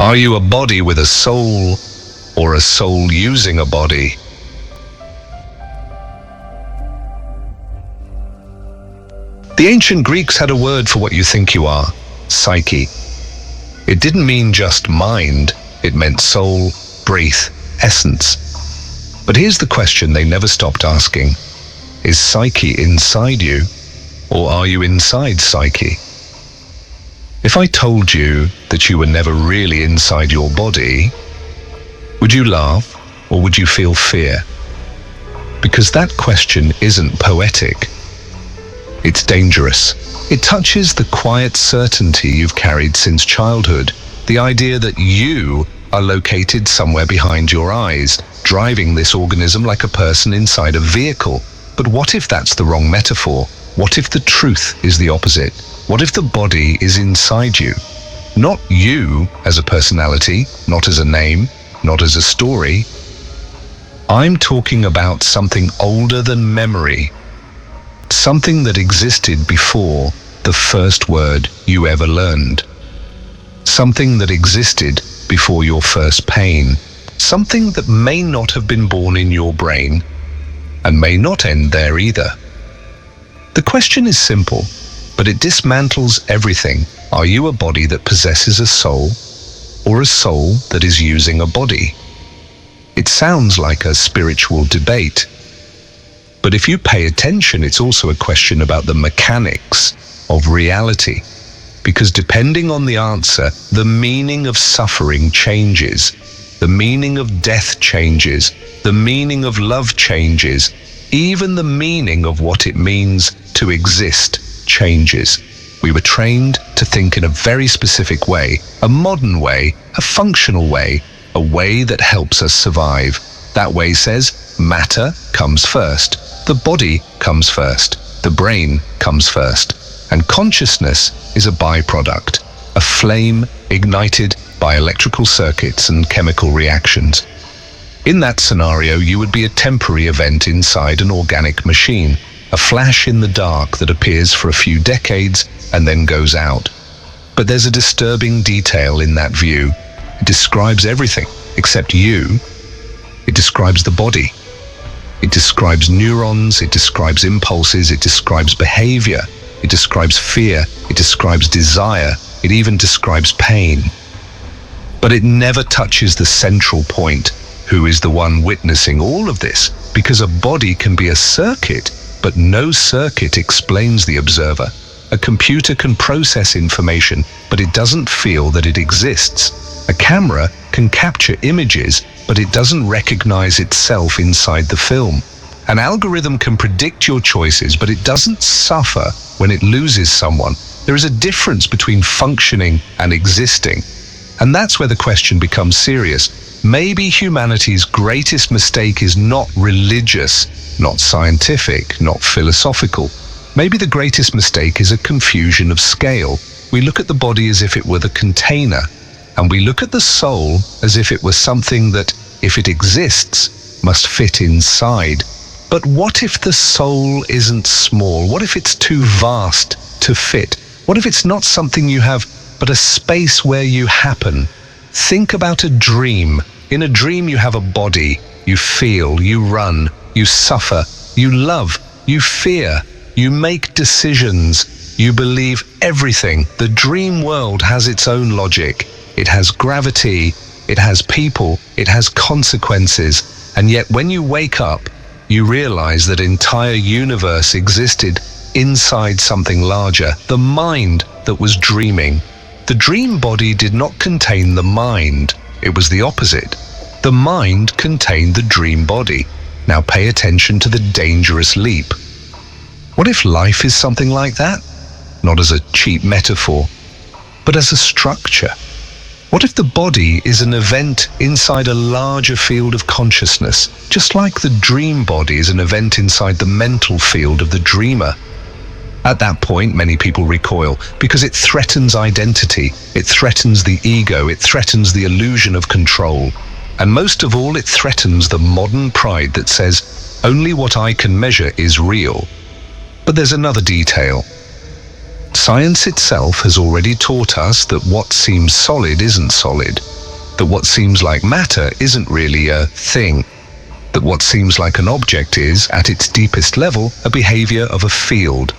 Are you a body with a soul, or a soul using a body? The ancient Greeks had a word for what you think you are: psyche. It didn't mean just mind, it meant soul, breath, essence. But here's the question they never stopped asking: is psyche inside you, or are you inside psyche? If I told you that you were never really inside your body, would you laugh or would you feel fear? Because that question isn't poetic. It's dangerous. It touches the quiet certainty you've carried since childhood, the idea that you are located somewhere behind your eyes, driving this organism like a person inside a vehicle. But what if that's the wrong metaphor? What if the truth is the opposite? What if the body is inside you? Not you as a personality, not as a name, not as a story. I'm talking about something older than memory. Something that existed before the first word you ever learned. Something that existed before your first pain. Something that may not have been born in your brain and may not end there either. The question is simple, but it dismantles everything. Are you a body that possesses a soul, or a soul that is using a body? It sounds like a spiritual debate, but if you pay attention, it's also a question about the mechanics of reality, because depending on the answer, the meaning of suffering changes, the meaning of death changes, the meaning of love changes, even the meaning of what it means to exist changes. We were trained to think in a very specific way, a modern way, a functional way, a way that helps us survive. That way says matter comes first, the body comes first, the brain comes first, and consciousness is a byproduct, a flame ignited by electrical circuits and chemical reactions. In that scenario, you would be a temporary event inside an organic machine, a flash in the dark that appears for a few decades and then goes out. But there's a disturbing detail in that view. It describes everything except you. It describes the body. It describes neurons, it describes impulses, it describes behavior, it describes fear, it describes desire, it even describes pain. But it never touches the central point: who is the one witnessing all of this? Because a body can be a circuit, but no circuit explains the observer. A computer can process information, but it doesn't feel that it exists. A camera can capture images, but it doesn't recognize itself inside the film. An algorithm can predict your choices, but it doesn't suffer when it loses someone. There is a difference between functioning and existing. And that's where the question becomes serious. Maybe humanity's greatest mistake is not religious, not scientific, not philosophical. Maybe the greatest mistake is a confusion of scale. We look at the body as if it were the container, and we look at the soul as if it were something that, if it exists, must fit inside. But what if the soul isn't small? What if it's too vast to fit? What if it's not something you have, but a space where you happen? Think about a dream. In a dream you have a body. You feel, you run, you suffer, you love, you fear, you make decisions, you believe everything. The dream world has its own logic. It has gravity, it has people, it has consequences. And yet when you wake up, you realize that entire universe existed inside something larger, the mind that was dreaming. The dream body did not contain the mind. It was the opposite. The mind contained the dream body. Now pay attention to the dangerous leap. What if life is something like that? Not as a cheap metaphor, but as a structure. What if the body is an event inside a larger field of consciousness, just like the dream body is an event inside the mental field of the dreamer? At that point, many people recoil because it threatens identity, it threatens the ego, it threatens the illusion of control. And most of all, it threatens the modern pride that says, only what I can measure is real. But there's another detail. Science itself has already taught us that what seems solid isn't solid. that what seems like matter isn't really a thing, that what seems like an object is, at its deepest level, a behavior of a field.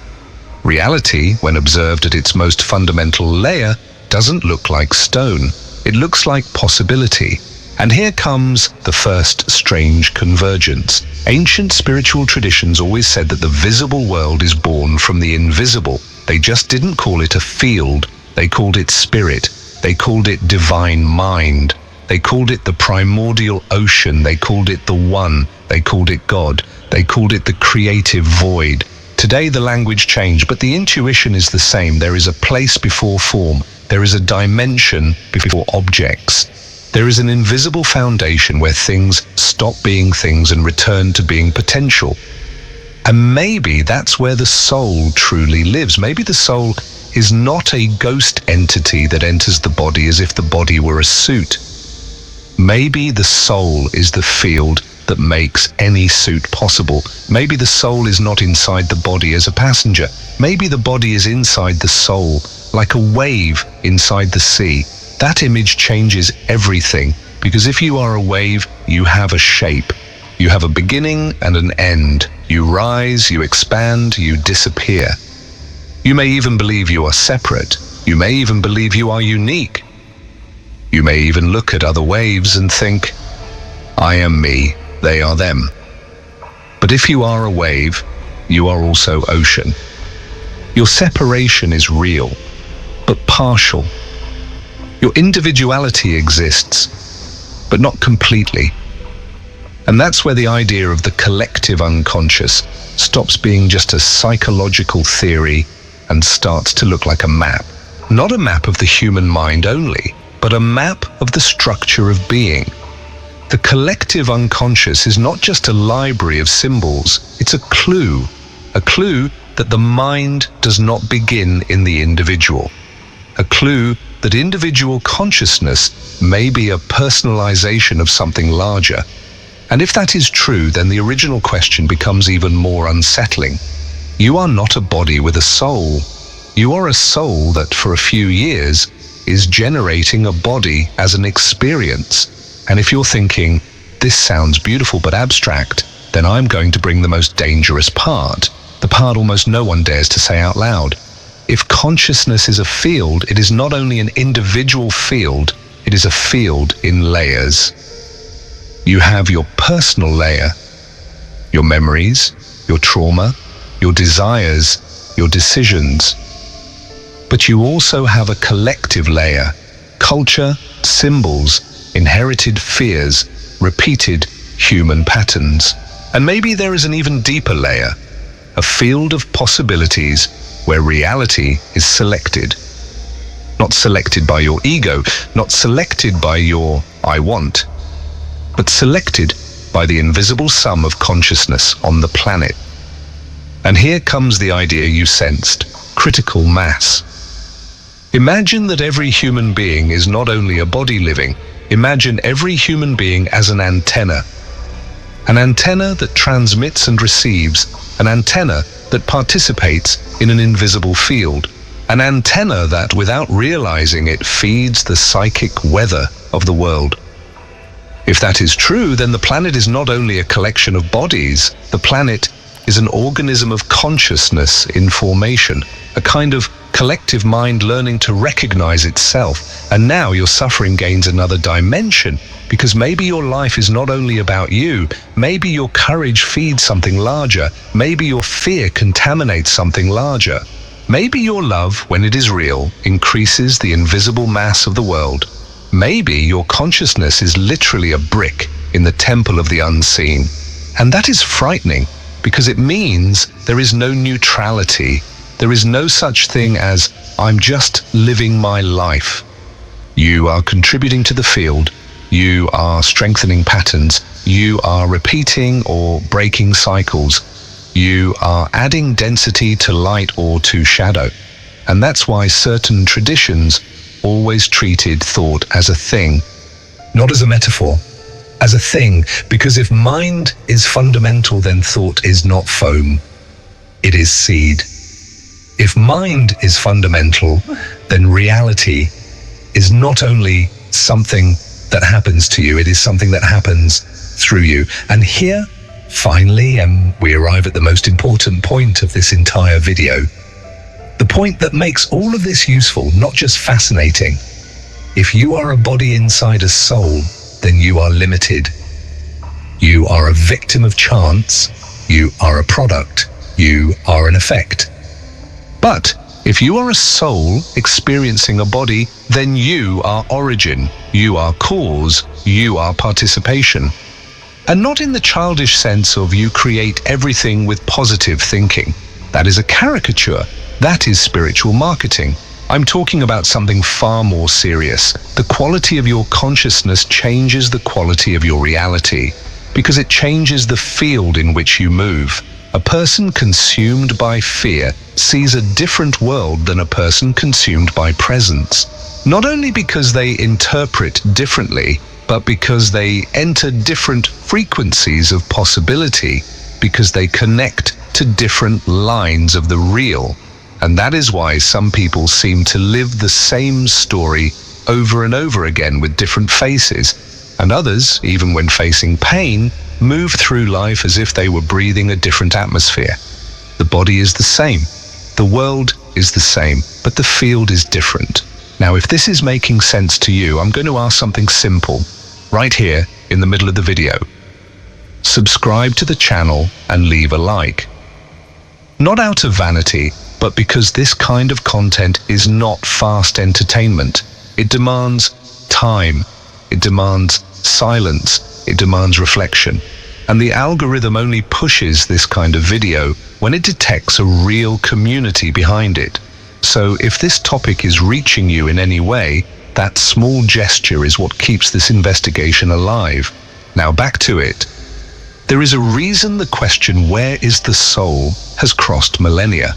Reality, when observed at its most fundamental layer, doesn't look like stone. It looks like possibility. And here comes the first strange convergence. Ancient spiritual traditions always said that the visible world is born from the invisible. They just didn't call it a field. They called it spirit. They called it divine mind. They called it the primordial ocean. They called it the one. They called it God. They called it the creative void. Today the language changed, but the intuition is the same. There is a place before form. There is a dimension before objects. There is an invisible foundation where things stop being things and return to being potential. And maybe that's where the soul truly lives. Maybe the soul is not a ghost entity that enters the body as if the body were a suit. Maybe the soul is the field that makes any suit possible. Maybe the soul is not inside the body as a passenger. Maybe the body is inside the soul, like a wave inside the sea. That image changes everything, because if you are a wave, you have a shape. You have a beginning and an end. You rise, you expand, you disappear. You may even believe you are separate. You may even believe you are unique. You may even look at other waves and think, I am me, they are them. But if you are a wave, you are also ocean. Your separation is real, but partial. Your individuality exists, but not completely. And that's where the idea of the collective unconscious stops being just a psychological theory and starts to look like a map. Not a map of the human mind only, but a map of the structure of being. The collective unconscious is not just a library of symbols, it's a clue that the mind does not begin in the individual. A clue that individual consciousness may be a personalization of something larger. And if that is true, then the original question becomes even more unsettling. You are not a body with a soul. You are a soul that for a few years is generating a body as an experience. And if you're thinking, this sounds beautiful but abstract, then I'm going to bring the most dangerous part, the part almost no one dares to say out loud. If consciousness is a field, it is not only an individual field, it is a field in layers. You have your personal layer, your memories, your trauma, your desires, your decisions. But you also have a collective layer, culture, symbols, inherited fears, repeated human patterns. And maybe there is an even deeper layer, a field of possibilities where reality is selected. Not selected by your ego, not selected by your I want, but selected by the invisible sum of consciousness on the planet. And here comes the idea you sensed, critical mass. Imagine that every human being is not only a body living, imagine every human being as an antenna. An antenna that transmits and receives, an antenna that participates in an invisible field, an antenna that, without realizing it, feeds the psychic weather of the world. If that is true, then the planet is not only a collection of bodies, the planet is an organism of consciousness in formation, a kind of collective mind learning to recognize itself. And now your suffering gains another dimension, because maybe your life is not only about you, maybe your courage feeds something larger, maybe your fear contaminates something larger. Maybe your love, when it is real, increases the invisible mass of the world. Maybe your consciousness is literally a brick in the temple of the unseen. And that is frightening, because it means there is no neutrality. There is no such thing as, I'm just living my life. You are contributing to the field. You are strengthening patterns. You are repeating or breaking cycles. You are adding density to light or to shadow. And that's why certain traditions always treated thought as a thing, not as a metaphor, as a thing, because if mind is fundamental, then thought is not foam, it is seed. If mind is fundamental, then reality is not only something that happens to you. It is something that happens through you. And here, finally, we arrive at the most important point of this entire video. The point that makes all of this useful, not just fascinating. If you are a body inside a soul, then you are limited. You are a victim of chance. You are a product. You are an effect. But if you are a soul experiencing a body, then you are origin. You are cause. You are participation. And not in the childish sense of you create everything with positive thinking. That is a caricature. That is spiritual marketing. I'm talking about something far more serious. The quality of your consciousness changes the quality of your reality, because it changes the field in which you move. A person consumed by fear sees a different world than a person consumed by presence. Not only because they interpret differently, but because they enter different frequencies of possibility, because they connect to different lines of the real. And that is why some people seem to live the same story over and over again with different faces, and others, even when facing pain, move through life as if they were breathing a different atmosphere. The body is the same, the world is the same, but the field is different. Now, if this is making sense to you, I'm going to ask something simple, right here in the middle of the video. Subscribe to the channel and leave a like. Not out of vanity, but because this kind of content is not fast entertainment. It demands time, it demands silence, it demands reflection. And the algorithm only pushes this kind of video when it detects a real community behind it. So if this topic is reaching you in any way, that small gesture is what keeps this investigation alive. Now back to it. There is a reason the question, where is the soul, has crossed millennia.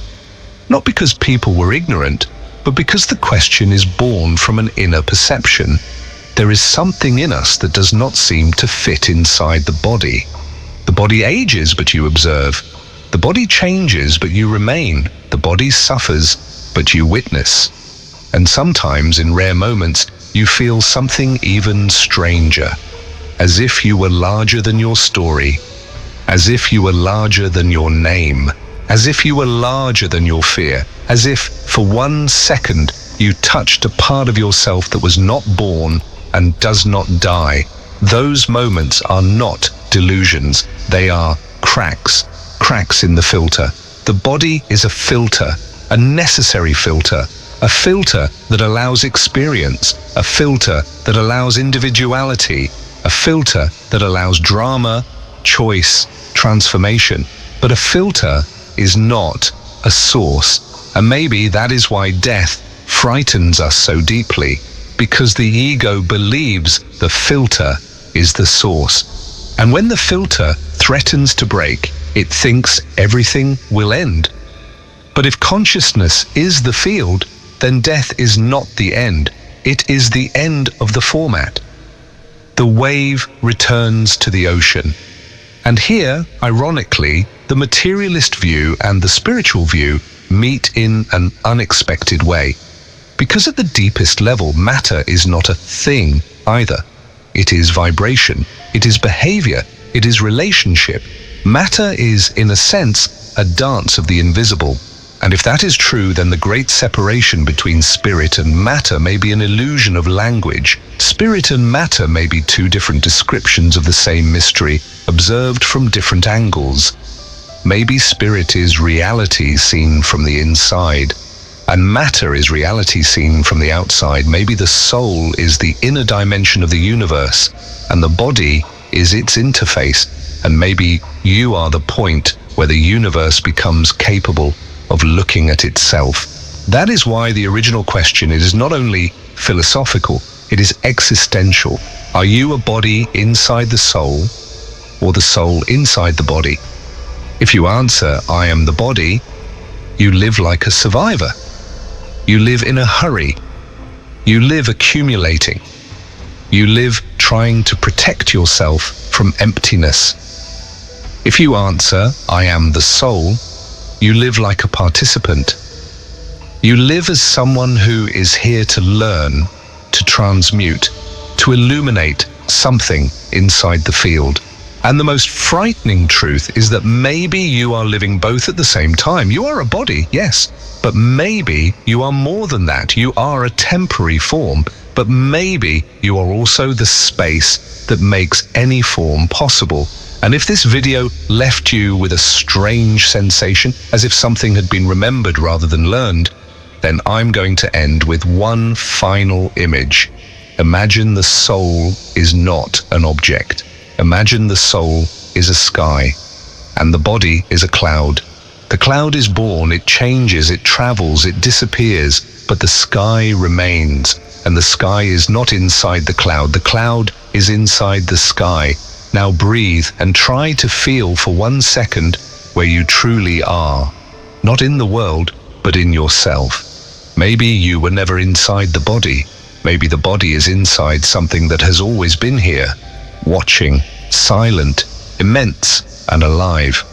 Not because people were ignorant, but because the question is born from an inner perception. There is something in us that does not seem to fit inside the body. The body ages, but you observe. The body changes, but you remain. The body suffers, but you witness. And sometimes, in rare moments, you feel something even stranger. As if you were larger than your story. As if you were larger than your name. As if you were larger than your fear. As if, for 1 second, you touched a part of yourself that was not born and does not die. Those moments are not delusions. They are cracks. Cracks in the filter. The body is a filter, a necessary filter. A filter that allows experience. A filter that allows individuality. A filter that allows drama, choice, transformation. But a filter is not a source. And maybe that is why death frightens us so deeply, because the ego believes the filter is the source. And when the filter threatens to break, it thinks everything will end. But if consciousness is the field, then death is not the end. It is the end of the format. The wave returns to the ocean. And here, ironically, the materialist view and the spiritual view meet in an unexpected way. Because at the deepest level, matter is not a thing either. It is vibration, it is behavior, it is relationship. Matter is, in a sense, a dance of the invisible. And if that is true, then the great separation between spirit and matter may be an illusion of language. Spirit and matter may be two different descriptions of the same mystery, observed from different angles. Maybe spirit is reality seen from the inside, and matter is reality seen from the outside. Maybe the soul is the inner dimension of the universe, and the body is its interface. And maybe you are the point where the universe becomes capable of looking at itself. That is why the original question is not only philosophical, it is existential. Are you a body inside the soul, or the soul inside the body? If you answer, I am the body, you live like a survivor. You live in a hurry. You live accumulating. You live trying to protect yourself from emptiness. If you answer, I am the soul, you live like a participant. You live as someone who is here to learn, to transmute, to illuminate something inside the field. And the most frightening truth is that maybe you are living both at the same time. You are a body, yes, but maybe you are more than that. You are a temporary form, but maybe you are also the space that makes any form possible. And if this video left you with a strange sensation, as if something had been remembered rather than learned, then I'm going to end with one final image. Imagine the soul is not an object. Imagine the soul is a sky, and the body is a cloud. The cloud is born, it changes, it travels, it disappears, but the sky remains, and the sky is not inside the cloud is inside the sky. Now breathe and try to feel for 1 second where you truly are, not in the world, but in yourself. Maybe you were never inside the body. Maybe the body is inside something that has always been here, watching, silent, immense, and alive.